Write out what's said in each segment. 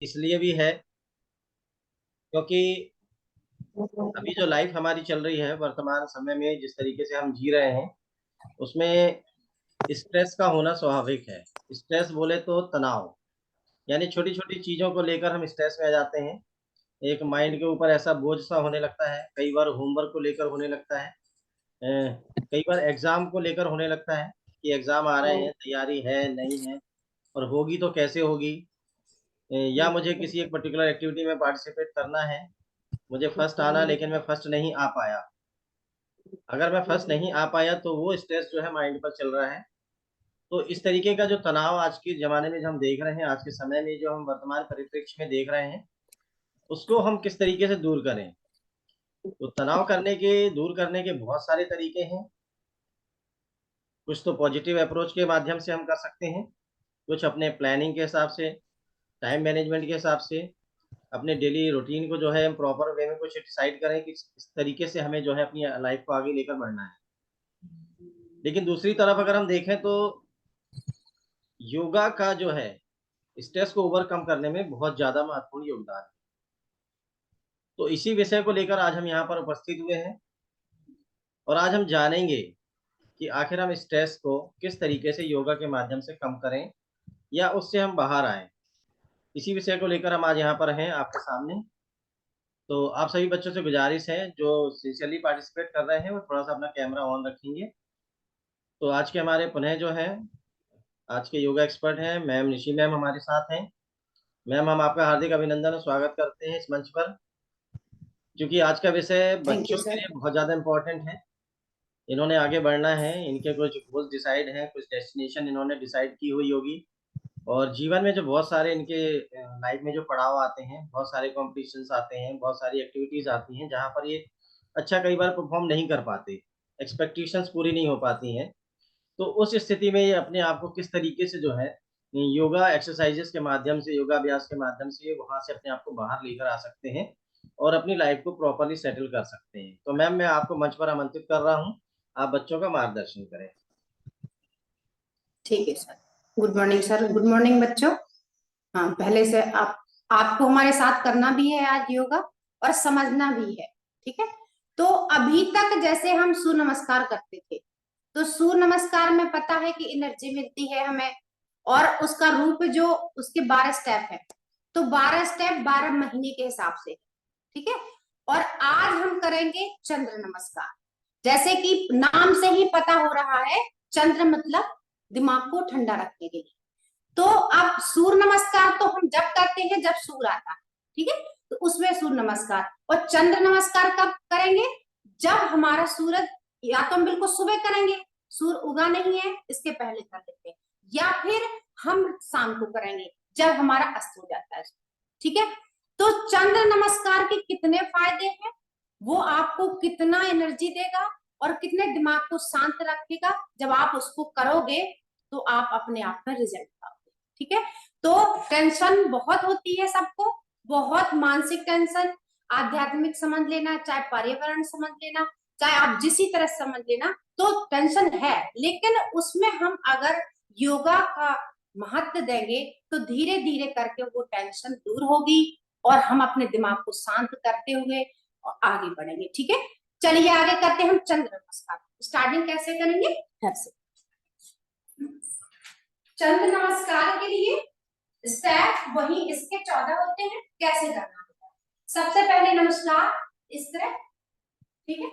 इसलिए भी है क्योंकि अभी जो लाइफ हमारी चल रही है वर्तमान समय में, जिस तरीके से हम जी रहे हैं, उसमें स्ट्रेस का होना स्वाभाविक है। स्ट्रेस बोले तो तनाव, यानी छोटी छोटी चीजों को लेकर हम स्ट्रेस में आ जाते हैं। एक माइंड के ऊपर ऐसा बोझ सा होने लगता है, कई बार होमवर्क को लेकर होने लगता है, कई बार एग्जाम को लेकर होने लगता है कि एग्जाम आ रहे हैं, तैयारी है नहीं है, और होगी तो कैसे होगी। या मुझे किसी एक पर्टिकुलर एक्टिविटी में पार्टिसिपेट करना है, मुझे फर्स्ट आना, लेकिन मैं फर्स्ट नहीं आ पाया। अगर मैं फर्स्ट नहीं आ पाया तो वो स्ट्रेस जो है माइंड पर चल रहा है। तो इस तरीके का जो तनाव आज के जमाने में जो हम देख रहे हैं, आज के समय में जो हम वर्तमान परिप्रेक्ष्य में देख रहे हैं, उसको हम किस तरीके से दूर करें। तो तनाव दूर करने के बहुत सारे तरीके हैं। कुछ तो पॉजिटिव अप्रोच के माध्यम से हम कर सकते हैं, कुछ अपने प्लानिंग के हिसाब से, टाइम मैनेजमेंट के हिसाब से, अपने डेली रूटीन को जो है हम प्रॉपर वे में कुछ डिसाइड करें कि इस तरीके से हमें जो है अपनी लाइफ को आगे लेकर बढ़ना है। लेकिन दूसरी तरफ अगर हम देखें तो योगा का जो है स्ट्रेस को ओवरकम करने में बहुत ज्यादा महत्वपूर्ण योगदान है। तो इसी विषय को लेकर आज हम यहाँ पर उपस्थित हुए हैं, और आज हम जानेंगे कि आखिर हम स्ट्रेस को किस तरीके से योगा के माध्यम से कम करें या उससे हम बाहर आए। इसी विषय को लेकर हम आज यहाँ पर हैं आपके सामने। तो आप सभी बच्चों से गुजारिश है जो सिंसियरली पार्टिसिपेट कर रहे हैं, वो थोड़ा सा अपना कैमरा ऑन रखेंगे। तो आज के हमारे पुनः जो है आज के योगा एक्सपर्ट हैं मैम निशी मैम, हमारे साथ हैं। मैम, हम आपका हार्दिक अभिनंदन और स्वागत करते हैं इस मंच पर, क्योंकि आज का विषय थैंक यू बच्चों के सर। लिए बहुत ज़्यादा इम्पोर्टेंट है। इन्होंने आगे बढ़ना है, इनके कुछ गोल्स डिसाइड हैं, कुछ डेस्टिनेशन इन्होंने डिसाइड की हुई होगी। और जीवन में जो बहुत सारे इनके लाइफ में जो पड़ाव आते हैं, बहुत सारे कॉम्पिटिशन्स आते हैं, बहुत सारी एक्टिविटीज़ आती हैं जहाँ पर ये अच्छा कई बार परफॉर्म नहीं कर पाते, एक्सपेक्टेशंस पूरी नहीं हो पाती हैं। तो उस स्थिति में ये अपने आप को किस तरीके से जो है योगा एक्सरसाइजेस के माध्यम से, योगाभ्यास के माध्यम से वहां से अपने आप को बाहर लेकर आ सकते हैं और अपनी लाइफ को प्रॉपरली सेटल कर सकते हैं। तो मैम, मैं आपको मंच पर आमंत्रित कर रहा हूँ, आप बच्चों का मार्गदर्शन करें। ठीक है sir. Good morning sir. Good morning बच्चों। हाँ, पहले से आपको हमारे साथ करना भी है आज योगा, और समझना भी है। ठीक है। तो अभी तक जैसे हम सूर्य नमस्कार करते थे, तो सूर्य नमस्कार में पता है कि एनर्जी मिलती है हमें, और उसका रूप जो उसके 12 स्टेप है, तो 12 स्टेप 12 महीने के हिसाब से। ठीक है। और आज हम करेंगे चंद्र नमस्कार। जैसे कि नाम से ही पता हो रहा है, चंद्र मतलब दिमाग को ठंडा रखने के लिए। तो अब सूर्य नमस्कार तो हम जब करते हैं जब सूर्य आता है। ठीक है। तो उसमें सूर्य नमस्कार, और चंद्र नमस्कार कब करेंगे? जब हमारा सूरज, या तो हम बिल्कुल सुबह करेंगे, सूर्य उगा नहीं है इसके पहले कर लेते हैं, या फिर हम शाम को करेंगे जब हमारा अस्त हो जाता है। ठीक है। तो चंद्र नमस्कार के कितने फायदे हैं, वो आपको कितना एनर्जी देगा और कितने दिमाग को शांत रखेगा, जब आप उसको करोगे तो आप अपने आप में रिजल्ट पाओगे। ठीक है। तो टेंशन बहुत होती है सबको, बहुत मानसिक टेंशन, आध्यात्मिक समझ लेना, चाहे पर्यावरण समझ लेना, चाहे आप जिसी तरह समझ लेना, तो टेंशन है। लेकिन उसमें हम अगर योगा का महत्व देंगे तो धीरे धीरे करके वो टेंशन दूर होगी, और हम अपने दिमाग को शांत करते हुए और आगे बढ़ेंगे। ठीक है। चलिए आगे करते हैं हम चंद्र नमस्कार। स्टार्टिंग कैसे करेंगे? घर से। चंद्र नमस्कार के लिए स्टेप वही इसके 14 होते हैं। कैसे करना है? सबसे पहले नमस्कार इस तरह। ठीक है।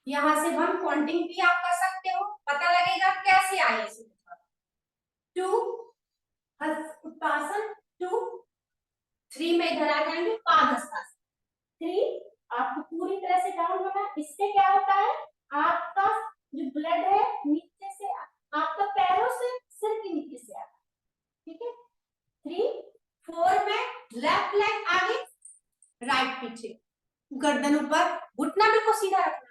यहां से हम काउंटिंग भी आप कर सकते हो, पता लगेगा कैसे आए। 2 उत्तासन, 2 3 में इधर आ जाएंगे, पादहस्तासन 3। आपको पूरी तरह से डाउन होना है। इससे क्या होता है, आपका जो ब्लड है नीचे से, आपका पैरों से सिर के नीचे से आता है। ठीक है। 3 4 में लेफ्ट लेग आगे, राइट पीछे, गर्दन ऊपर, घुटना बिल्कुल सीधा रखना।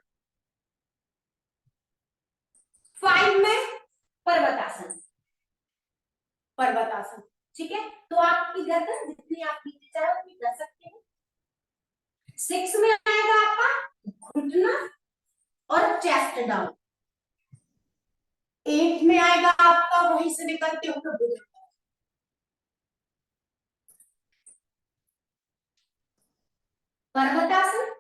5 में पर्वतासन, पर्वतासन। ठीक है। तो आपकी गर्दन जितनी आप नीचे चाहे उतनी कर सकते हैं। 6 में आएगा आपका घुटना और चेस्ट डाउन। 8 में आएगा आपका वहीं से निकलते हुए भुजंग। पर्वतासन,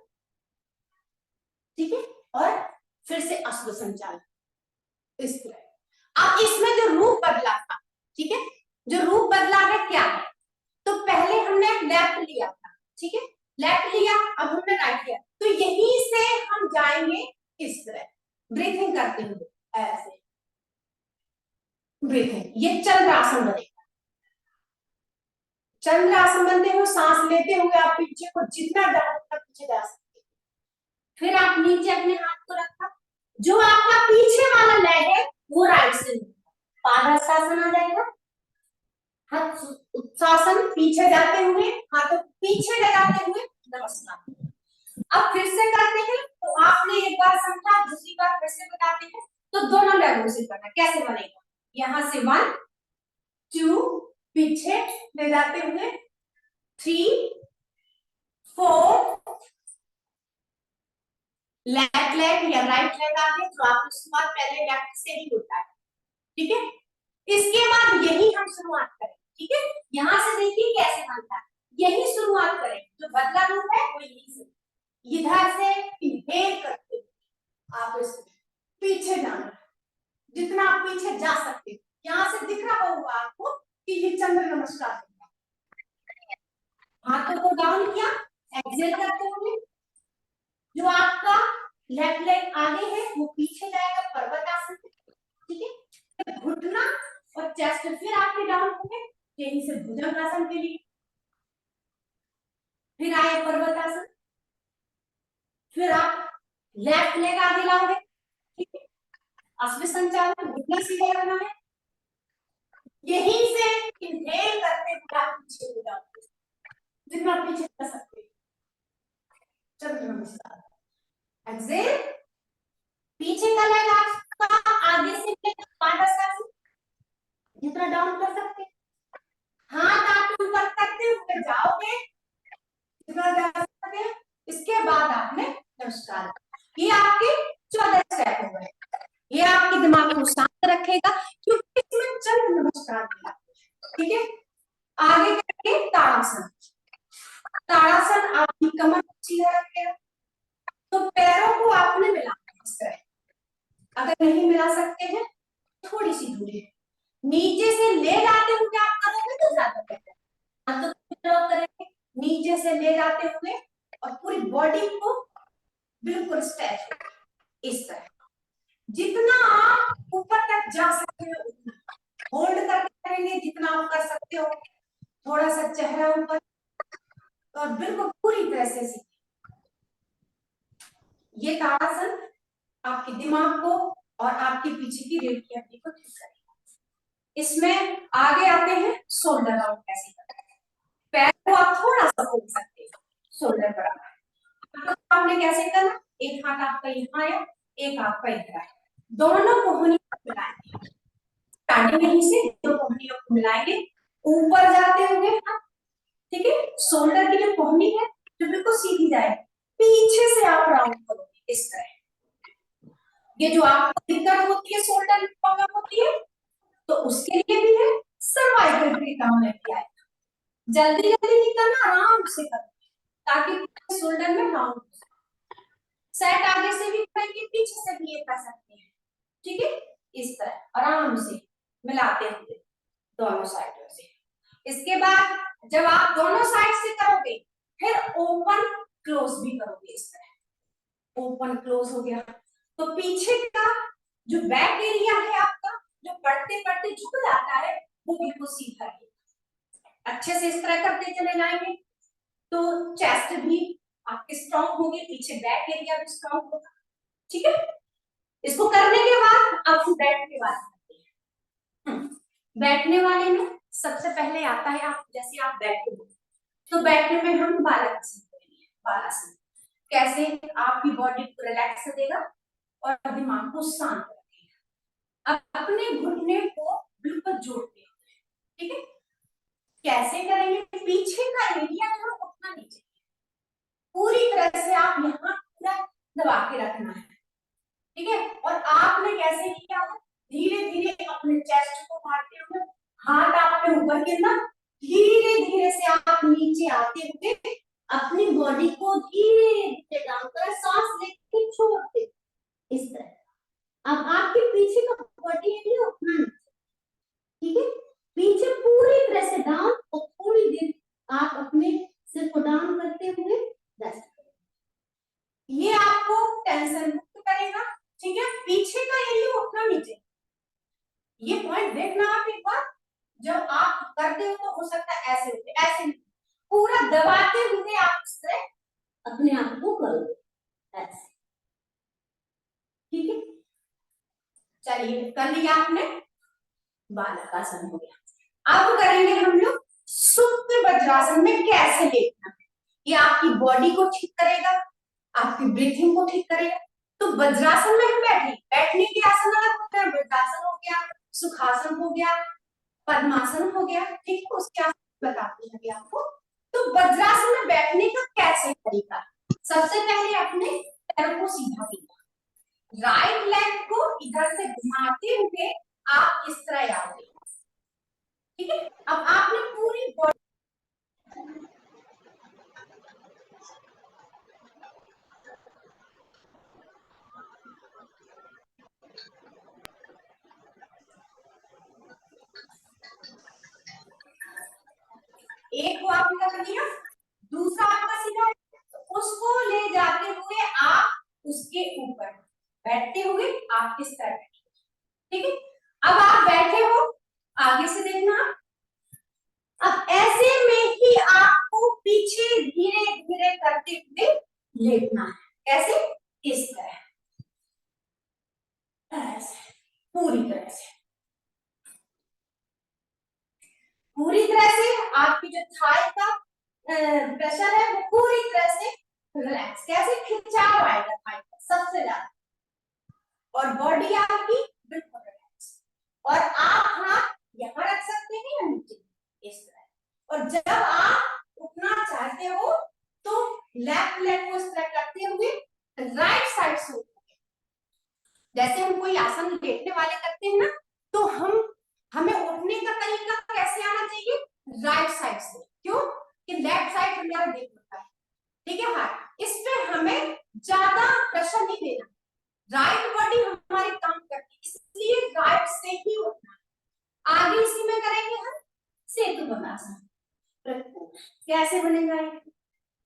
ठीक है, और फिर से अश्व संचालन, इस तरह। अब इसमें जो रूप बदला था, ठीक है, जो रूप बदला है क्या है, तो पहले हमने लेफ्ट लिया था, ठीक है, लेफ्ट लिया, अब हमने राइट लिया, तो यहीं से हम जाएंगे इस तरह, ब्रीथिंग करते हुए, ऐसे ब्रीथिंग, ये चंद्रासन बनेगा। चंद्रासन बनते हुए सांस लेते हुए आप पीछे को जितना डाउन तक पीछे जा सकते हैं। फिर आप नीचे अपने हाथ को रखा, जो आपका पीछे वाला लेग है वो राइट से पादाशासन आ जाएगा, हाथ उत्सासन, पीछे जाते हुए, हाथों पीछे लगाते हुए नमस्कार। अब फिर से करते हैं, तो आपने एक बार समझा, दूसरी बार फिर से बताते हैं, तो दोनों लेगों से करना, कैसे बनेगा, यहां से 1 2 पीछे ले जाते हुए 3 4, लेफ्ट लेग या राइट लेग आगे, तो आपकी शुरुआत पहले लेफ्ट से ही होता है, ठीक है। इसके बाद यही हम शुरुआत करें, ठीक है, यहां से देखिए कैसे बनता है, यही शुरुआत करें, जो बदला रूप है वो यही से, इधर से इनहेल करते हुए आप इस पीछे जाना, जितना आप पीछे जा सकते, यहां से दिख रहा होगा आपको कि ये चंद्र नमस्कार है। हाथों को डाउन किया, एक्सेल करते हुए, जो आपका लेफ्ट लेग आगे है वो पीछे जाएगा, पर्वतासन, ठीक है, घुटना और चेस्ट फिर आपके डाउन हो गए, यहीं से भुजंगासन के लिए, फिर आए पर्वतासन, फिर आप लेफ्ट लेग आगे लाओगे, ठीक है, अश्व संचालन, घुटना सीधा करना है, यहीं से इनहेल करते हुए आप पीछे हो जाओगे, जितना पीछे कर सकते, चंद्र नमस्कार, एक्सेल, पीछे का लेग आपका आगे से पादाशासन, जितना डाउन कर सकते, हाथ आप ऊपर करते हुए जाओगे, जितना जा सकते हैं, इसके बाद आपने नमस्कार, ये आपके 14 स्टेप हो गए, ये आपके दिमाग को शांत रखेगा, क्योंकि इसमें चंद्र नमस्कार दिया, ठीक है। आगे करके ताड़ासन, ताड़ासन आपकी कमर सीधा रखेगा, तो पैरों को आपने मिलाना है इस तरह, अगर नहीं मिला सकते हैं थोड़ी सी दूरी है, नीचे से ले जाते हुए आप करोगे तो ज्यादा बेहतर, हाथों को ड्रॉप करेंगे, नीचे से ले जाते हुए और पूरी बॉडी को बिल्कुल स्ट्रेच, इस तरह, जितना आप ऊपर तक जा सकते हो उतना होल्ड करते रहेंगे, जितना आप कर सकते हो, थोड़ा सा चेहरा ऊपर और बिल्कुल पूरी तरह से, ये ताड़ासन आपके दिमाग को और आपके पीछे की रीढ़ की हड्डी को ठीक करेगा। इसमें आगे आते हैं शोल्डर राउंड, कैसे करते हैं, पैर को आप थोड़ा सा खोल सकते हैं, शोल्डर बराबर, तो आपने कैसे करना, एक हाथ आपका यहाँ आया, एक आपका इधर आया, दोनों कोहनियों को मिलाएंगे, स्टार्टिंग यहीं से दो कोहनियों को मिलाएंगे, ऊपर जाते हुए, ठीक है, शोल्डर की जो कोहनी है जो बिल्कुल सीधी जाए, पीछे से आप राउंड करोगे इस तरह, ये जो आपको दिक्कत होती है शोल्डर में प्रॉब्लम होती है, तो उसके लिए भी है, सर्वाइकल के काम में भी आएगा, जल्दी जल्दी नहीं करना, आराम से करना, ताकि शोल्डर में राउंड हो, सेट आगे से भी करेंगे, पीछे से भी ये कर सकते हैं, ठीक है, इस तरह आराम से मिलाते हुए दोनों साइडों से। इसके बाद जब आप दोनों साइड से करोगे, फिर ओपन क्लोज भी करोगे, इस तरह ओपन क्लोज हो गया, तो पीछे का जो बैक एरिया है आपका, जो पढ़ते पढ़ते झुक जाता है, वो बिल्कुल सीधा है, अच्छे से इस तरह करते चले जाएंगे, तो चेस्ट भी आपके स्ट्रॉन्ग होगी, पीछे बैक एरिया भी स्ट्रॉन्ग होगा, ठीक है। इसको करने के बाद अब हम बैठने वाले करते हैं, बैठने वाले में सबसे पहले आता है, आप जैसे आप बैठे हो, तो बैठने में हम बालासन करेंगे, बालासन कैसे आपकी बॉडी को रिलैक्स देगा और दिमाग को शांत रखेगा, अब अपने घुटने को बिल्कुल जोड़ते हैं, ठीक है, कैसे करेंगे, पीछे का एरिया जो उतना नहीं चाहिए, पूरी तरह से आप यहाँ पूरा दबा के रखना है, ठीक है, और आपने कैसे किया है, धीरे धीरे अपने चेस्ट को मारते हुए, हाथ आपके ऊपर गिरना, धीरे धीरे से आप नीचे आते हुए अपनी बॉडी को धीरे धीरे डाउन करें, सांस लेके छोड़ दे इस तरह। अब आपके पीछे का बॉडी एरिया उतना नहीं, ठीक है, पीछे पूरी तरह से डाउन, और थोड़ी देर आप अपने सिर को डाउन करते हुए रेस्ट करें। ये आपको टेंशन मुक्त करेगा, ठीक है। पीछे का एरिया उतना नीचे, ये पॉइंट देखना आप एक बार, जब आप करते हो तो हो सकता है ऐसे होते, ऐसे नहीं, पूरा दबाते हुए आप इससे अपने आप को करोगे ऐसे, ठीक है। चलिए कर लिया आपने, बालकासन हो गया। अब करेंगे हम लोग सुप्त वज्रासन में कैसे लेटना है। ये आपकी बॉडी को ठीक करेगा, आपकी ब्रीथिंग को ठीक करेगा। तो वज्रासन में हम बैठने के आसन अलग होते हैं, वज्रासन हो गया, सुखासन हो गया, पद्मासन हो गया, ठीक है। उसके आसन बताती हूँ अभी आपको। तो वज्रासन में बैठने का कैसे तरीका, सबसे पहले अपने पैरों को सीधा कीजिए, राइट लेग को इधर से घुमाते हुए आप इस तरह आओगे, ठीक है। अब आपने पूरी बॉडी, एक को आपने कर लिया, दूसरा आपका सीधा है, तो उसको ले जाते हुए आप उसके ऊपर बैठते हुए आप इस तरह बैठिए, ठीक है। अब आप बैठे हो, आगे से देखना, अब ऐसे में ही आपको पीछे धीरे धीरे करते हुए लेटना है, कैसे, इस तरह, ऐसे पूरी तरह से, पूरी तरह से आपकी जो थाई का प्रेशर है वो पूरी तरह से रिलैक्स, कैसे, खिंचाव आएगा थाई का सबसे ज्यादा, और बॉडी आपकी बिल्कुल रिलैक्स। और आप हाथ यहाँ रख सकते हैं या नीचे, इस तरह। और जब आप उठना चाहते हो तो लेफ्ट लेग को इस तरह करते हुए राइट साइड से उठोगे, जैसे हम कोई आसन लेटने वाले करते हैं ना, तो हमें उठने का तरीका कैसे आना चाहिए, राइट साइड से, क्यों कि लेफ्ट साइड हमारा देख होता है, ठीक है। हाँ, इस पे हमें ज्यादा प्रेशर नहीं देना, राइट बॉडी हमारी काम करती है, इसलिए राइट से ही उठना। आगे इसी में करेंगे हम सेतुबंधासन, कैसे बनेगा ये,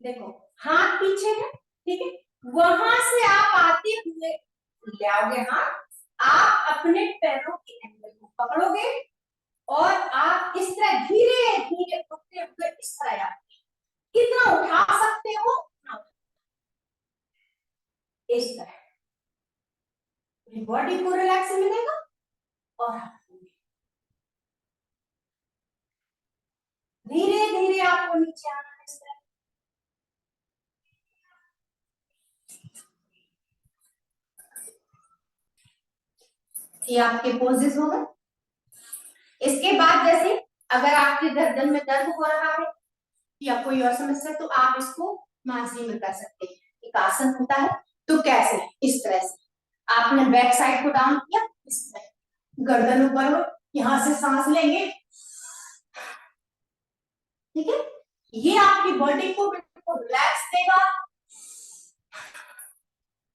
देखो हाथ पीछे है, ठीक है, वहां से आप आते हुए ले आओगे हाथ, आप अपने पैरों के एंगल को पकड़ोगे और आप इस तरह धीरे धीरे उठते हुए इस तरह आते, कितना उठा सकते हो इस तरह, बॉडी को रिलैक्स मिलेगा। और धीरे धीरे आपको नीचे आना है इस तरह, ये आपके पोजेस हो गए। इसके बाद जैसे अगर आपके गर्दन में दर्द हो रहा है या कोई और समस्या, तो आप इसको मांसरी में कर सकते हैं। एक आसन होता है, तो कैसे, इस तरह से आपने बैक साइड को डाउन किया, इस तरह गर्दन ऊपर हो, यहां से सांस लेंगे, ठीक है। ये आपकी बॉडी को बिल्कुल रिलैक्स देगा,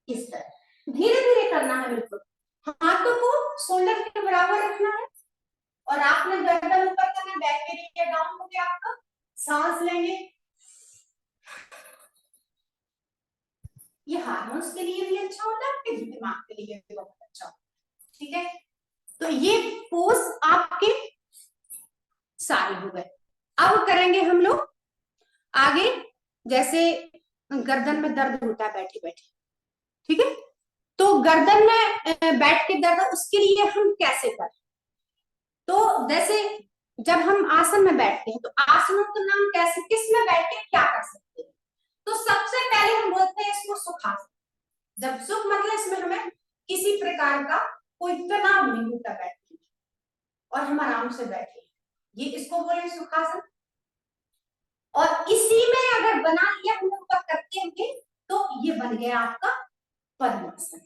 इस तरह धीरे धीरे करना है, बिल्कुल हाथों को शोल्डर के बराबर रखना है, और आपने गर्दन ऊपर करना, बैक एरिया डाउन हो गया आपका, सांस लेंगे। ये हार्मोन्स के लिए भी अच्छा होता है, आपके दिमाग के लिए भी बहुत अच्छा होता है, ठीक है। तो ये पोज आपके सारे हो गए। अब करेंगे हम लोग आगे, जैसे गर्दन में दर्द होता है बैठे बैठे, ठीक है, तो गर्दन में बैठ के दर्द, उसके लिए हम कैसे करें, तो जैसे जब हम आसन में बैठते हैं, तो आसनों का नाम कैसे, किस में बैठ के क्या कर सकते हैं, तो सबसे पहले हम बोलते हैं इसको सुखासन। जब सुख मतलब इसमें हमें किसी प्रकार का कोई तनाव नहीं होता बैठने में, और हम आराम से बैठे, ये इसको बोले सुखासन। और इसी में अगर बना लिया हम ऊपर करते हैं, तो ये बन गया आपका पद्मासन,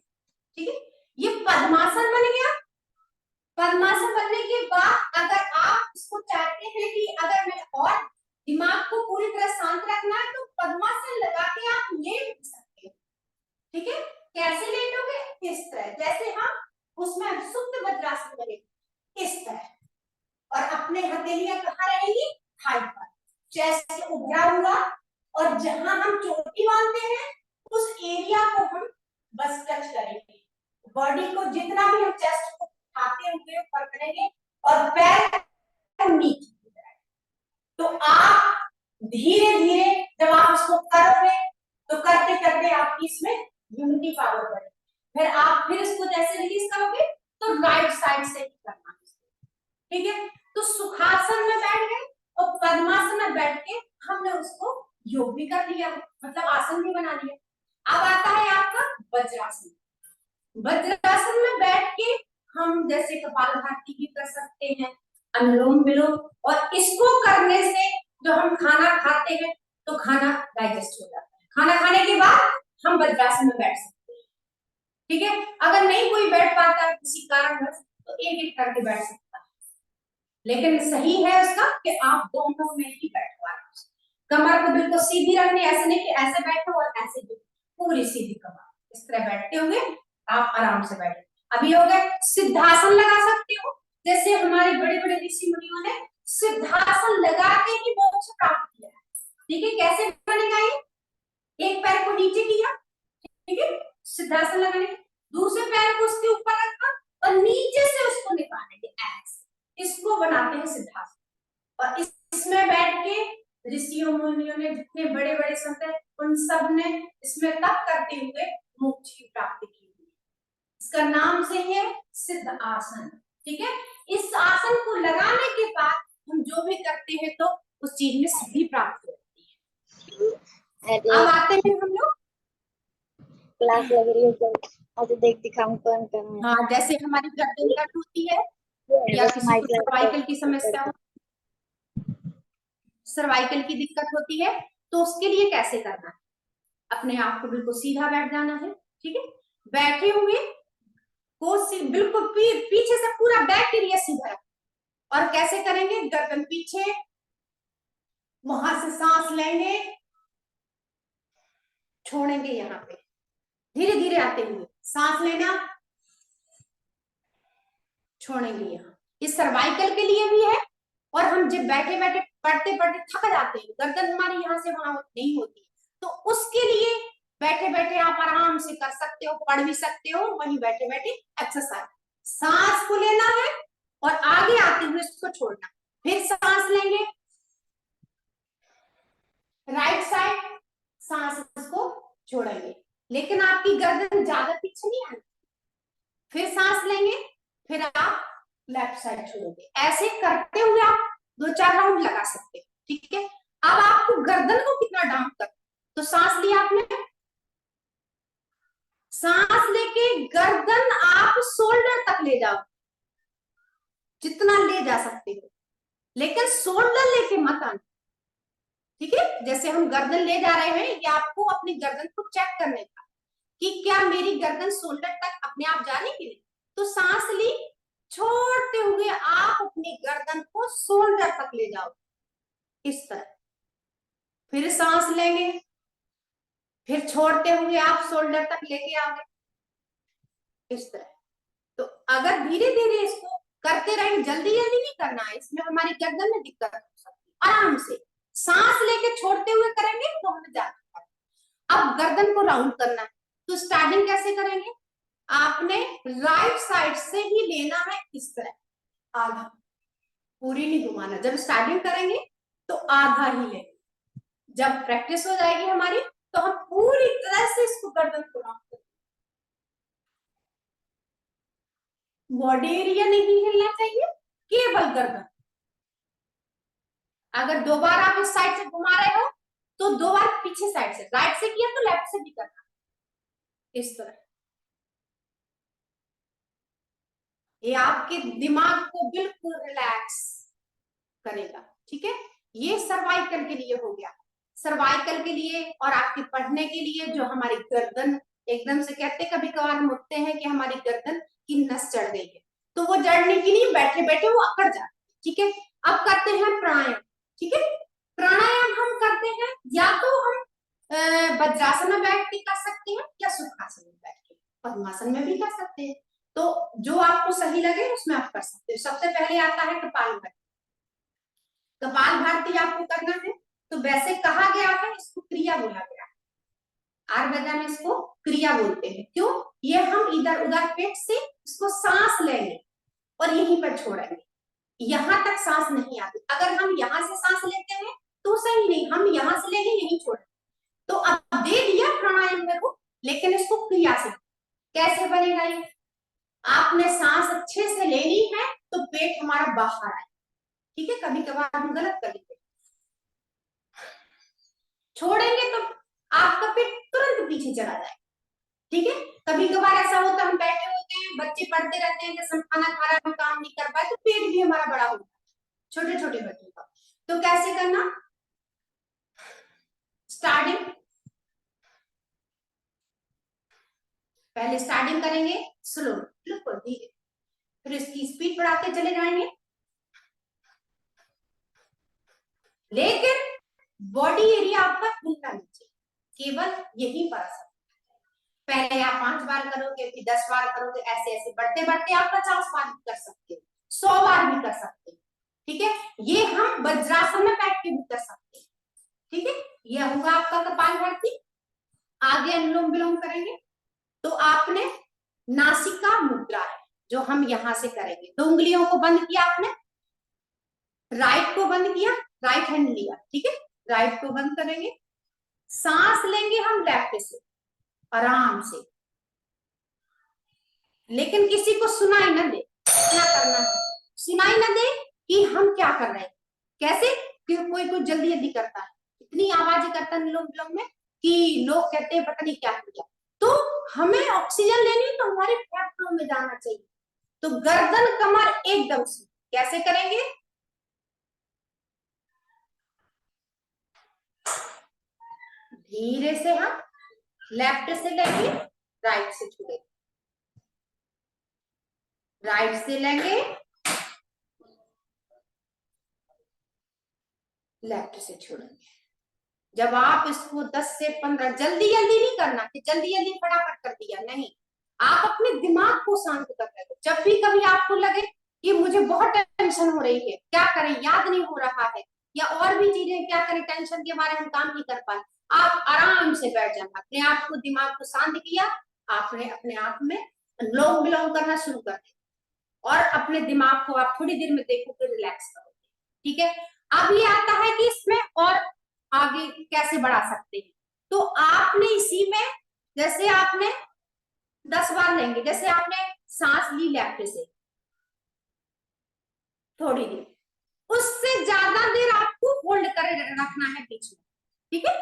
ठीक है। ये पद्मासन बन गया। पद्मासन बनने के बाद अगर आप इसको चाहते हैं कि अगर मैं और दिमाग को पूरी तरह शांत रखना है, तो पद्मासन चेस्ट उभरा हुआ, और जहां हम चोटी बांधते हैं उस एरिया को हम बस टच करेंगे। बॉडी को जितना भी हम चेस्ट को उठाते हुए ऊपर करेंगे और पैर नीचे। तो आप धीरे धीरे जब आप इसको करोगे तो करते करते आपकी इसमें यूनिटी पावर बढ़ेगी। फिर आप फिर इसको जैसे रिलीज करोगे तो राइट साइड से ही करना है, ठीक है। तो सुखासन में बैठ गए और पद्मासन में बैठ के हमने उसको योग भी कर लिया, मतलब आसन भी बना लिया। अब आता है आपका वज्रासन। वज्रासन में बैठ के हम जैसे कपालभाति भी कर सकते हैं, अनुलोम विलोम, और इसको करने से जो हम खाना खाते हैं तो खाना डाइजेस्ट हो जाता है। खाना खाने के बाद हम वज्रासन में बैठ सकते हैं, ठीक है। अगर नहीं कोई बैठ पाता है किसी कारणवश तो एक एक करके बैठ सकता है, लेकिन सही है उसका कि आप दोनों में ही बैठ पाए। कमर को बिल्कुल सीधी रखनी, ऐसे नहीं कि ऐसे बैठो और ऐसे भी, पूरी सीधी कमर, इस तरह बैठते होंगे आप आराम से बैठे। अभी हो गए सिद्धासन लगा सकते हो, जैसे हमारे बड़े बड़े ऋषि मुनियों ने सिद्धासन लगा के ही मोक्ष प्राप्त किया है, ठीक है। कैसे बनेगा ये? एक पैर को नीचे किया, ठीक है, सिद्धासन लगाने, दूसरे पैर को उसके ऊपर रखा और नीचे से उसको निकालेंगे, ऐसे, इसको बनाते हैं सिद्धासन। और इसमें बैठ के ऋषियों मुनियों ने, जितने बड़े बड़े संत हैं, उन सब ने इसमें तप करते हुए मोक्ष की प्राप्ति की हुई। इसका नाम से है सिद्ध आसन, ठीक है। इस आसन को लगाने के बाद हम जो भी करते हैं तो उस चीज में सिद्धि प्राप्त होती है। अब आते हैं हम लोग, क्लास लग रही है तो देख दिखाऊं कौन करना है। हाँ, जैसे हमारी गर्दन दर्द होती है या किसी को सर्वाइकल की समस्या हो, सर्वाइकल की दिक्कत होती है, तो उसके लिए कैसे करना है? अपने आप को बिल्कुल सीधा बैठ जाना है, ठीक है। बैठे हुए को बिल्कुल पीछे से पूरा बैक एरिया सीधा रखें। और कैसे करेंगे? गर्दन पीछे, वहां से सांस लेंगे, छोड़ेंगे, यहाँ पे धीरे धीरे आते हुए सांस लेना, छोड़ेंगे। यहाँ ये सर्वाइकल के लिए भी है, और हम जब बैठे बैठे पढ़ते पढ़ते थक जाते हैं, गर्दन हमारी यहाँ से वहां नहीं होती, तो उसके लिए बैठे बैठे आप आराम से कर सकते हो, पढ़ भी सकते हो, वहीं बैठे बैठे एक्सरसाइज। सांस को लेना है और आगे आते हुए इसको छोड़ना, फिर सांस लेंगे राइट साइड, सांस इसको छोड़ेंगे, लेकिन आपकी गर्दन ज्यादा पीछे नहीं आनी। फिर सांस लेंगे, फिर आप लेफ्ट साइड छोड़ोगे। ऐसे करते हुए आप 2-4 राउंड लगा सकते हैं, ठीक है। अब आपको गर्दन को कितना डाउन कर, तो सांस लिया आपने, सांस लेके गर्दन आप शोल्डर तक ले जाओ, जितना ले जा सकते हो, लेकिन शोल्डर लेके मत आना, ठीक है। जैसे हम गर्दन ले जा रहे हैं, ये आपको अपनी गर्दन को चेक करने का कि क्या मेरी गर्दन शोल्डर तक अपने आप जाने के लिए, तो सांस ली, छोड़ते हुए आप अपनी गर्दन को शोल्डर तक ले जाओ, इस तरह। फिर सांस लेंगे, फिर छोड़ते हुए आप शोल्डर तक लेके आओगे, इस तरह। तो अगर धीरे धीरे इसको करते रहेंगे, जल्दी जल्दी नहीं करना है, इसमें हमारी गर्दन में दिक्कत हो सकती है। आराम से सांस लेके छोड़ते हुए करेंगे तो हमें ज्यादा। अब गर्दन को राउंड करना है, तो स्टार्टिंग कैसे करेंगे? आपने राइट साइड से ही लेना है, इस तरह, आधा, पूरी नहीं घुमाना। जब स्टार्टिंग करेंगे तो आधा ही लेंगे, जब प्रैक्टिस हो जाएगी हमारी तो हम पूरी तरह से इसको गर्दन को राउंड करेंगे। बॉडी एरिया नहीं हिलना चाहिए, केवल गर्दन। अगर 2 बार आप इस साइड से घुमा रहे हो तो 2 बार पीछे साइड से, राइट से किया तो लेफ्ट से भी करना, इस तरह। ये आपके दिमाग को बिल्कुल रिलैक्स करेगा, ठीक है। ये सर्वाइकल के लिए हो गया, सर्वाइकल के लिए और आपके पढ़ने के लिए। जो हमारी गर्दन एकदम से कहते, कभी कभार हम उठते हैं कि हमारी गर्दन की नस चढ़ गई है, तो वो जड़ने की नहीं, बैठे बैठे वो अकड़ जाती है, ठीक है। अब करते हैं प्राणायाम, ठीक है। प्राणायाम हम करते हैं या तो हम वज्रासन में बैठ के कर सकते हैं या सुखासन में बैठ के, पद्मासन में भी कर सकते हैं, तो जो आपको सही लगे उसमें आप कर सकते हैं। सबसे पहले आता है कपालभाति। कपालभाति आपको करना है, वैसे कहा गया है, इसको क्रिया बोला गया है। आयुर्वेदा में इसको क्रिया बोलते हैं। क्यों? ये हम इधर उधर पेट से इसको सांस लेंगे और यहीं पर छोड़ेंगे, यहां तक सांस नहीं आती। अगर हम यहां से सांस लेते हैं तो सही नहीं, हम यहां से लेंगे यहीं छोड़ेंगे। तो अब दे दिया प्राणायाम में को, लेकिन इसको क्रिया से कैसे बनेगा ये? आपने सांस अच्छे से लेनी है तो पेट हमारा बाहर आए, ठीक है। कभी कभार हम गलत कर लेते, छोड़ेंगे तो आपका पेट तुरंत पीछे चला जाए, ठीक है। कभी कभार ऐसा होता है, हम बैठे होते हैं, बच्चे पढ़ते रहते हैं, जैसे हम खाना खा रहे हैं, हम काम नहीं कर पाए तो पेट भी हमारा बड़ा होता है, छोटे छोटे बच्चों का। तो कैसे करना? स्टार्टिंग, पहले स्टार्टिंग करेंगे स्लो, बिल्कुल धीरे, फिर इसकी स्पीड बढ़ाते चले जाएंगे, लेकिन बॉडी एरिया आपका हिलना नहीं चाहिए, केवल यही पर असर। पहले आप 5 बार करोगे, फिर 10 बार करोगे, ऐसे ऐसे बढ़ते बढ़ते आप 50 बार भी कर सकते हो, 100 बार भी कर सकते हो, ठीक है। ये हम वज्रासन में बैठ के भी कर सकते हैं, ठीक है। ये होगा आपका कपालभाति। आगे अनुलोम विलोम करेंगे तो आपने नासिका मुद्रा है जो हम यहां से करेंगे। 2 उंगलियों को बंद किया आपने, राइट को बंद किया, राइट हैंड लिया, ठीक है। राइट को बंद करेंगे, सांस लेंगे हम लेफ्ट से आराम से, लेकिन किसी को सुनाई ना दे, क्या करना है, सुनाई ना दे कि हम क्या कर रहे हैं। कैसे? कि कोई कोई जल्दी जल्दी करता है, इतनी आवाज करता है अनुलोम विलोम में कि लोग कहते हैं पता नहीं क्या किया। तो हमें ऑक्सीजन लेनी तो हमारे फेफड़ों में जाना चाहिए। तो गर्दन कमर एकदम से कैसे करेंगे? धीरे से हम लेफ्ट से लेंगे, राइट से छोड़ेंगे, राइट से लेंगे, लेफ्ट से छोड़ेंगे। जब आप इसको 10 से 15, जल्दी जल्दी नहीं करना कि जल्दी जल्दी फटाफट कर दिया, नहीं। आप अपने दिमाग को शांत कर रहे हो। जब भी कभी आपको लगे कि मुझे बहुत टेंशन हो रही है, क्या करें, याद नहीं हो रहा है, या और भी चीजें, क्या करें, टेंशन के बारे में काम नहीं कर पाए, आप आराम से बैठ जाना, अपने आप को, दिमाग को शांत किया, आपने अपने आप में अनुलोम विलोम करना शुरू कर दिया और अपने दिमाग को आप थोड़ी देर में देखोगे रिलैक्स करोगे, ठीक है। अब ये आता है कि इसमें और आगे कैसे बढ़ा सकते हैं। तो आपने इसी में, जैसे आपने 10 बार लेंगे, जैसे आपने सांस ली लेफ्ट से थोड़ी देर, उससे ज्यादा देर आपको होल्ड कर रखना है बीच में, ठीक है।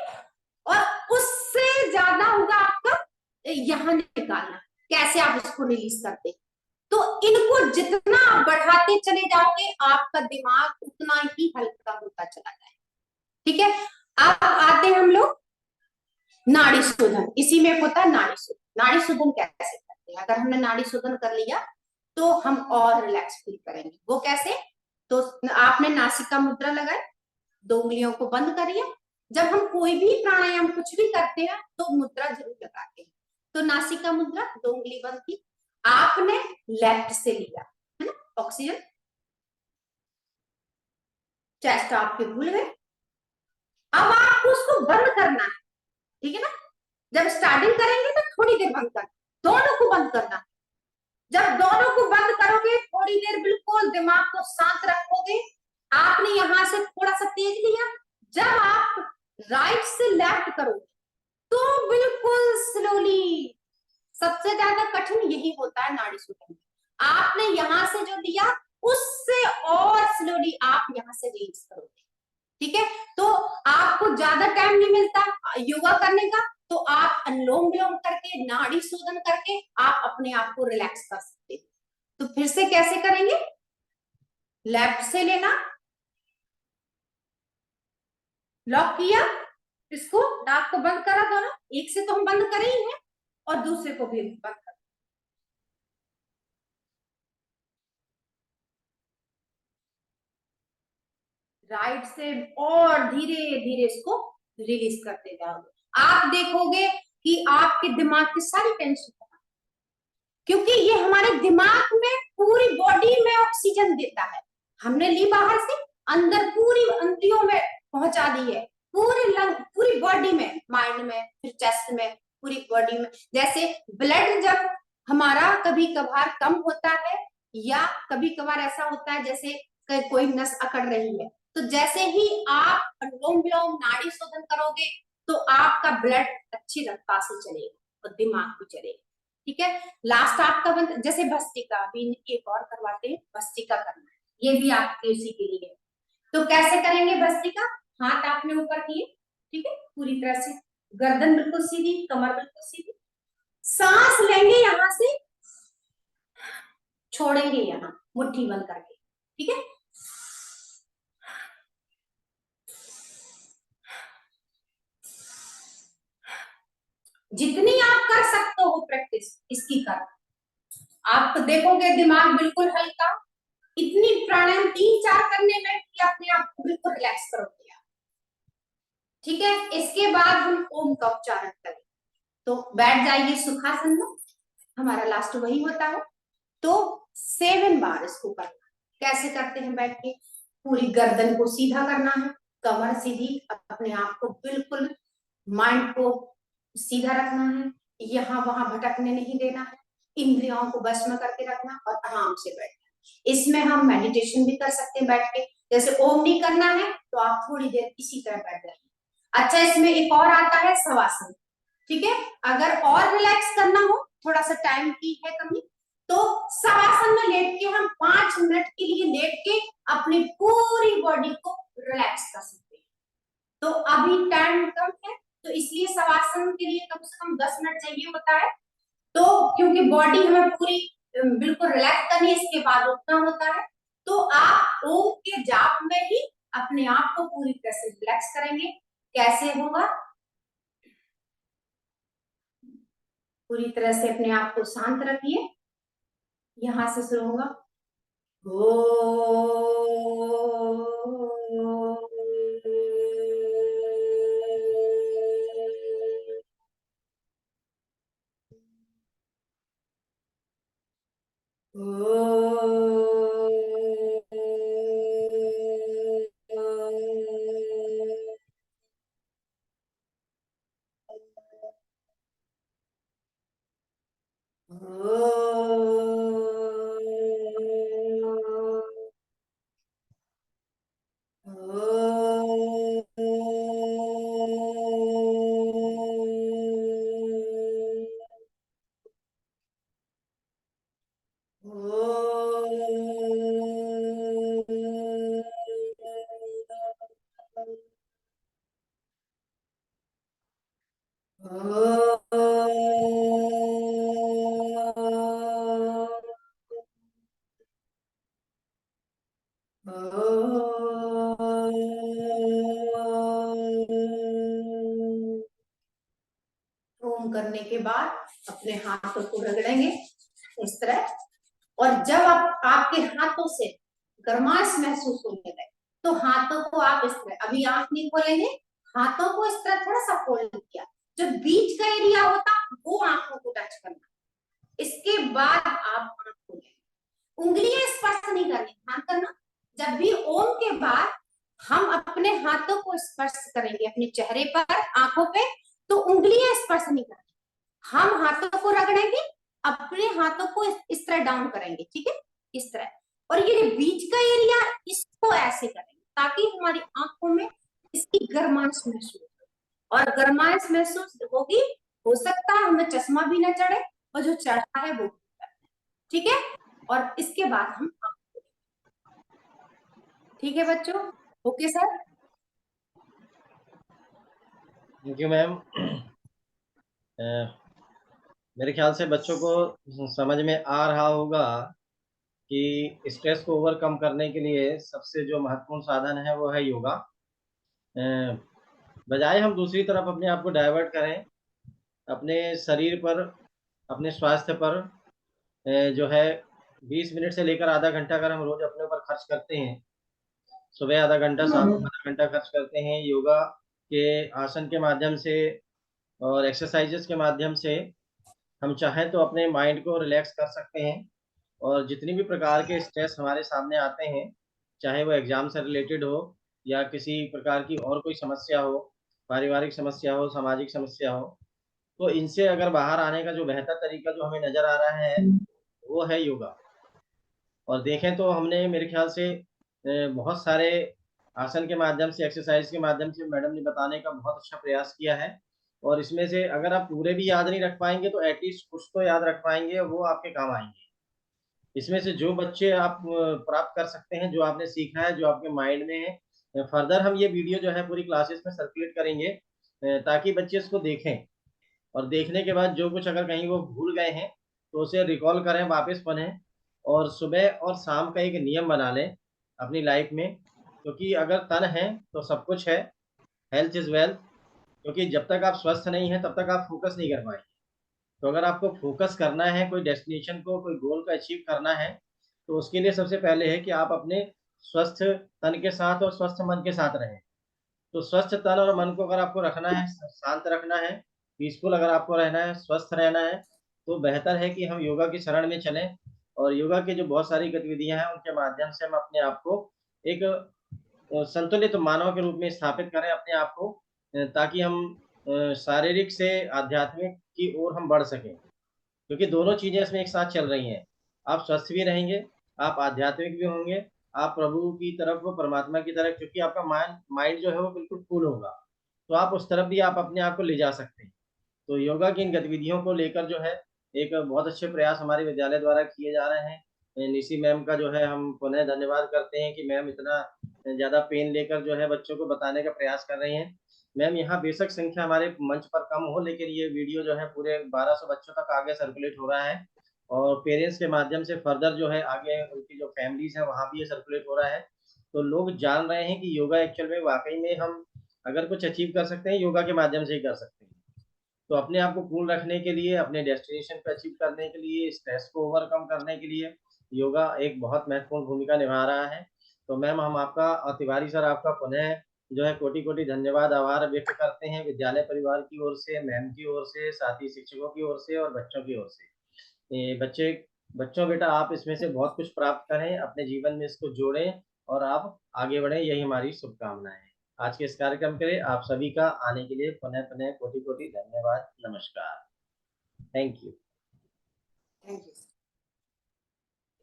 और उससे ज्यादा होगा आपका यहां निकालना। कैसे आप इसको रिलीज करते हैं? तो इनको जितना आप बढ़ाते चले जाओगे आपका दिमाग उतना ही हल्का होता चला जाए, ठीक है। अब आते हैं हम लोग नाड़ी शोधन। इसी में होता है नाड़ी शोधन। नाड़ी शोधन कैसे करते हैं? अगर हमने नाड़ी शोधन कर लिया तो हम और रिलैक्स फील करेंगे। वो कैसे? तो आपने नासिका मुद्रा लगाई, 2 उंगलियों को बंद करिए। जब हम कोई भी प्राणायाम कुछ भी करते हैं तो मुद्रा जरूर लगाते हैं। तो नासिका मुद्रा, 2 उंगली बंद की, आपने लेफ्ट से लिया है ना ऑक्सीजन, चेस्ट आपके भूल गए। अब आपको उसको बंद करना है, ठीक है ना। जब स्टार्टिंग करेंगे तो थोड़ी देर बंद कर, दोनों को बंद करना। जब दोनों को बंद करोगे थोड़ी देर बिल्कुल दिमाग को शांत रखोगे। आपने यहां से थोड़ा सा तेज लिया, जब आप राइट से लेफ्ट करोगे तो बिल्कुल स्लोली, सबसे ज्यादा कठिन यही होता है नाड़ी शोधन। आपने यहां से जो लिया उससे और स्लोली आप यहां से रिलीज करोगे, ठीक है। तो आपको ज्यादा टाइम नहीं मिलता योगा करने का, तो आप अनुलोम विलोम करके, नाड़ी शोधन करके आप अपने आप को रिलैक्स कर सकते हैं। तो फिर से कैसे करेंगे? लेफ्ट से लेना, लॉक किया, इसको नाक को बंद करा, दोनों एक से तो हम बंद करे ही हैं और दूसरे को भी बंद कर, राइट से और धीरे धीरे इसको रिलीज करते जाओगे। आप देखोगे कि आपके दिमाग की सारी टेंशन, क्योंकि ये हमारे दिमाग में पूरी बॉडी में ऑक्सीजन देता है। हमने ली बाहर से, अंदर पूरी इंद्रियों में पहुंचा दी है, पूरे लंग, पूरी बॉडी में, माइंड में, फिर चेस्ट में, पूरी बॉडी में। जैसे ब्लड जब हमारा कभी कभार कम होता है या कभी कभार ऐसा होता है जैसे कोई नस अकड़ रही है, तो जैसे ही आप अनुलोम विलोम नाड़ी शोधन करोगे तो आपका ब्लड अच्छी रफ्तार से चलेगा और दिमाग भी चलेगा। ठीक है, लास्ट आपका जैसे भस्त्रिका, अभी एक और करवाते हैं, भस्त्रिका करना है, ये भी आपके उसी के लिए। तो कैसे करेंगे भस्त्रिका? हाथ आपने ऊपर किए, ठीक है, पूरी तरह से गर्दन बिल्कुल सीधी, कमर बिल्कुल सीधी, सांस लेंगे यहां से, छोड़ेंगे यहाँ मुट्ठी बंद करके, ठीक है। जितनी आप कर सकते हो प्रैक्टिस इसकी कर, आप देखोगे दिमाग बिल्कुल हल्का। इतनी प्राणायाम 3-4 करने में भी अपने आप को बिल्कुल रिलैक्स करोगे आप। ठीक है, इसके बाद हम ओम का उच्चारण करें। तो बैठ जाइए सुखासन में, हमारा लास्ट वही होता है। तो 7 बार इसको करना। कैसे करते हैं? बैठ के पूरी गर्दन को सीधा करना है, कमर सीधी, अपने आप को बिल्कुल, माइंड को सीधा रखना है, यहाँ वहां भटकने नहीं देना है, इंद्रियों को बस में करके रखना और आराम से बैठना। इसमें हम मेडिटेशन भी कर सकते हैं बैठ के। जैसे ओम नहीं करना है तो आप थोड़ी देर इसी तरह बैठ जाइए। अच्छा, इसमें एक और आता है शवासन। ठीक है, अगर और रिलैक्स करना हो, थोड़ा सा टाइम की है कमी, तो शवासन में लेट के हम 5 मिनट के लिए लेट के अपनी पूरी बॉडी को रिलैक्स कर सकते हैं। तो अभी टाइम कम है तो इसलिए शवासन के लिए कम से कम 10 मिनट चाहिए होता है। तो क्योंकि बॉडी हमें पूरी बिल्कुल रिलैक्स करनी है, इसके बाद उठना होता है। तो आप ओम के जाप में ही अपने आप को पूरी तरह से रिलैक्स करेंगे। कैसे होगा? पूरी तरह से अपने आप को शांत रखिए। यहां से शुरू होगा ओम करने के बाद अपने हाथों को रगड़ेंगे इस तरह। और जब आपके हाथों से गर्माश महसूस होने लगे तो हाथों को आप इस तरह, अभी आंख नहीं खोलेंगे, हाथों को इस तरह थोड़ा सा फोल्ड किया, जो बीच का एरिया होता वो आंखों को टच करना। इसके बाद आप आंख खोलेंगे, उंगलियां स्पर्श नहीं करनी, ध्यान करना। जब भी ओम के बाद हम अपने हाथों को स्पर्श करेंगे अपने चेहरे पर, आंखों पे, तो उंगलियां स्पर्श नहीं करनी। हम हाथों को रगड़ेंगे, अपने हाथों को इस तरह डाउन करेंगे, ठीक है, इस तरह। और ये बीच का एरिया, इसको ऐसे करेंगे ताकि हमारी आंखों में इसकी गर्माश महसूस हो। और गर्माश महसूस होगी, हो सकता है हमें चश्मा भी न चढ़े, और जो चढ़ा है वो, ठीक है। और इसके बाद हम, ठीक है बच्चों, okay sir? Thank you ma'am. मेरे ख्याल से बच्चों को समझ में आ रहा होगा कि स्ट्रेस को ओवरकम करने के लिए सबसे जो महत्वपूर्ण साधन है वो है योगा। बजाय हम दूसरी तरफ अपने आप को डाइवर्ट करें, अपने शरीर पर, अपने स्वास्थ्य पर जो है 20 मिनट से लेकर आधा घंटा अगर हम रोज अपने ऊपर खर्च करते हैं, सुबह आधा घंटा, शाम को आधा घंटा खर्च करते हैं योगा के आसन के माध्यम से और एक्सरसाइजेस के माध्यम से, हम चाहें तो अपने माइंड को रिलैक्स कर सकते हैं। और जितनी भी प्रकार के स्ट्रेस हमारे सामने आते हैं, चाहे वो एग्जाम से रिलेटेड हो या किसी प्रकार की और कोई समस्या हो, पारिवारिक समस्या हो, सामाजिक समस्या हो, तो इनसे अगर बाहर आने का जो बेहतर तरीका जो हमें नज़र आ रहा है, वो है योगा। और देखें तो हमने मेरे ख्याल से बहुत सारे आसन के माध्यम से, एक्सरसाइज के माध्यम से मैडम ने बताने का बहुत अच्छा प्रयास किया है। और इसमें से अगर आप पूरे भी याद नहीं रख पाएँगे तो एटलीस्ट कुछ तो याद रख पाएँगे, वो आपके काम आएँगे। इसमें से जो बच्चे आप प्राप्त कर सकते हैं, जो आपने सीखा है, जो आपके माइंड में है, फर्दर हम ये वीडियो जो है पूरी क्लासेस में सर्कुलेट करेंगे ताकि बच्चे इसको देखें। और देखने के बाद जो कुछ अगर कहीं वो भूल गए हैं, तो उसे रिकॉल करें, वापस पढ़ें और सुबह और शाम का एक नियम बना लें अपनी लाइफ में, क्योंकि अगर तन है, तो सब कुछ है, हेल्थ इज़ वेल्थ। क्योंकि जब तक आप स्वस्थ नहीं हैं, तब तक आप फ़ोकस नहीं कर पाएँगे। तो अगर आपको फ़ोकस करना है, कोई डेस्टिनेशन को, कोई गोल को अचीव करना है, तो उसके लिए सबसे पहले है कि आप अपने स्वस्थ तन के साथ और स्वस्थ मन के साथ रहें। तो स्वस्थ तन और मन को अगर आपको रखना है, शांत रखना है, पीसफुल अगर आपको रहना है, स्वस्थ रहना है, तो बेहतर है कि हम योगा की शरण में चलें। और योगा की जो बहुत सारी गतिविधियाँ हैं, उनके माध्यम से हम अपने आप को एक संतुलित मानव के रूप में स्थापित करें अपने आप को, ताकि हम शारीरिक से आध्यात्मिक की ओर हम बढ़ सकें। क्योंकि दोनों चीज़ें इसमें एक साथ चल रही हैं। आप स्वस्थ भी रहेंगे, आप आध्यात्मिक भी होंगे, आप प्रभु की तरफ, परमात्मा की तरफ, क्योंकि आपका माइंड माइंड जो है वो बिल्कुल कूल होगा, तो आप उस तरफ भी आप अपने आप को ले जा सकते हैं। तो योगा की इन गतिविधियों को लेकर जो है, एक बहुत अच्छे प्रयास हमारे विद्यालय द्वारा किए जा रहे हैं। निशी मैम का जो है हम पुनः धन्यवाद करते हैं कि मैम इतना ज़्यादा पेन लेकर जो है बच्चों को बताने का प्रयास कर रही हैं। मैम यहाँ बेशक संख्या हमारे मंच पर कम हो, लेकिन ये वीडियो जो है पूरे 1200 बच्चों तक आगे सर्कुलेट हो रहा है और पेरेंट्स के माध्यम से फर्दर जो है आगे उनकी जो फैमिलीज़ हैं वहाँ भी ये सर्कुलेट हो रहा है। तो लोग जान रहे हैं कि योगा एक्चुअल में वाक़ई में हम अगर कुछ अचीव कर सकते हैं, योगा के माध्यम से ही कर सकते हैं। तो अपने आप को कूल रखने के लिए, अपने डेस्टिनेशन पे अचीव करने के लिए, स्ट्रेस को ओवरकम करने के लिए, योगा एक बहुत महत्वपूर्ण भूमिका निभा रहा है। तो मैम हम आपका और तिवारी सर आपका पुनः जो है कोटि-कोटि धन्यवाद, आभार व्यक्त करते हैं विद्यालय परिवार की ओर से, मैम की ओर से, साथ ही शिक्षकों की ओर से और बच्चों की ओर से। बच्चों बेटा आप इसमें से बहुत कुछ प्राप्त करें, अपने जीवन में इसको जोड़ें और आप आगे बढ़ें, यही हमारी शुभकामनाएँ हैं। आज के इस कार्यक्रम के लिए आप सभी का आने के लिए पुनः कोटि-कोटि धन्यवाद। नमस्कार। Thank you. Thank you.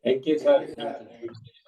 Thank you, sir. Thank you.